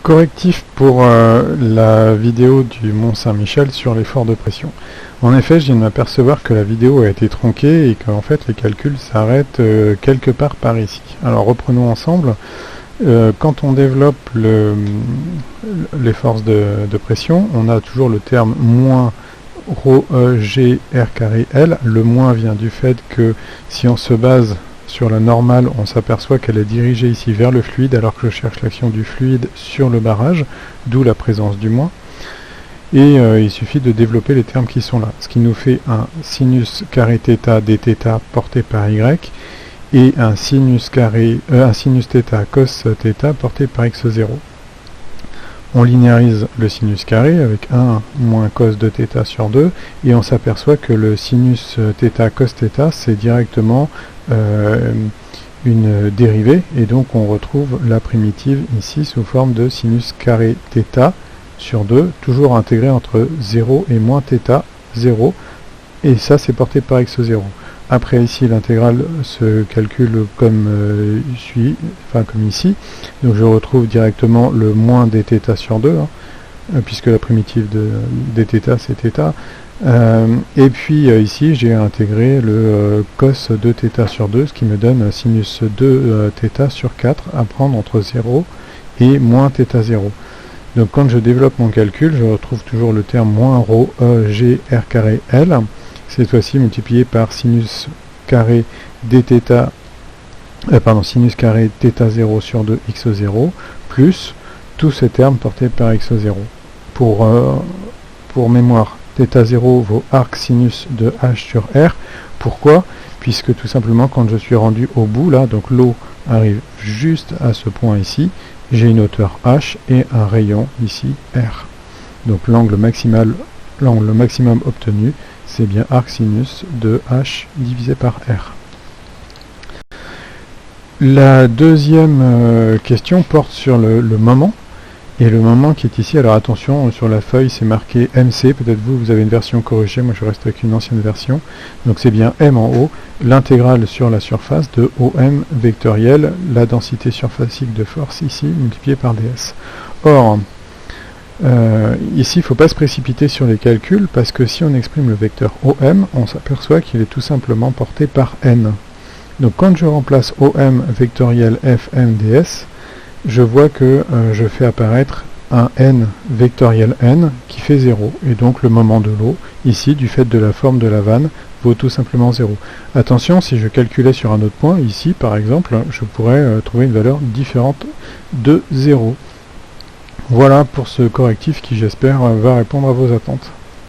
Correctif pour la vidéo du Mont Saint-Michel sur l'effort de pression. En effet, je viens de m'apercevoir que la vidéo a été tronquée et qu'en fait les calculs s'arrêtent quelque part par ici. Alors reprenons ensemble. Quand on développe les forces de pression, on a toujours le terme moins ρ g r carré L. Le moins vient du fait que si on se base sur la normale, on s'aperçoit qu'elle est dirigée ici vers le fluide alors que je cherche l'action du fluide sur le barrage, d'où la présence du moins. Et il suffit de développer les termes qui sont là, ce qui nous fait un sinus carré θ dθ porté par y et un sinus θ cos θ porté par x0. On linéarise le sinus carré avec 1 moins cos de θ sur 2 et on s'aperçoit que le sinus θ cos θ c'est directement une dérivée et donc on retrouve la primitive ici sous forme de sinus carré θ sur 2, toujours intégré entre 0 et moins θ, 0, et ça c'est porté par x0. Après ici l'intégrale se calcule comme comme ici, donc je retrouve directement le moins dθ sur 2, puisque la primitive de dθ c'est θ. Et puis ici j'ai intégré le cos de θ sur 2, ce qui me donne sinus 2 θ sur 4 à prendre entre 0 et moins θ0. Donc quand je développe mon calcul, je retrouve toujours le terme moins ρ g r carré L, cette fois-ci multiplié par sinus carré dθ, sinus carré θ0 sur 2 x0, plus tous ces termes portés par x0. Pour mémoire, θ0 vaut arc sinus de h sur r. Pourquoi? Puisque tout simplement quand je suis rendu au bout, là, donc l'eau arrive juste à ce point ici, j'ai une hauteur h et un rayon ici r. Donc l'angle maximum obtenu, c'est bien arc sinus de h divisé par r. La deuxième question porte sur le moment. Et le moment qui est ici, alors attention, sur la feuille c'est marqué MC, peut-être vous avez une version corrigée, moi je reste avec une ancienne version. Donc c'est bien M en haut, l'intégrale sur la surface de OM vectoriel, la densité surfacique de force ici, multipliée par ds. Or, ici il ne faut pas se précipiter sur les calculs, parce que si on exprime le vecteur OM, on s'aperçoit qu'il est tout simplement porté par N. Donc quand je remplace OM vectoriel FM ds, je vois que je fais apparaître un n vectoriel n qui fait 0. Et donc le moment de l'eau, ici, du fait de la forme de la vanne, vaut tout simplement 0. Attention, si je calculais sur un autre point, ici par exemple, je pourrais trouver une valeur différente de 0. Voilà pour ce correctif qui j'espère va répondre à vos attentes.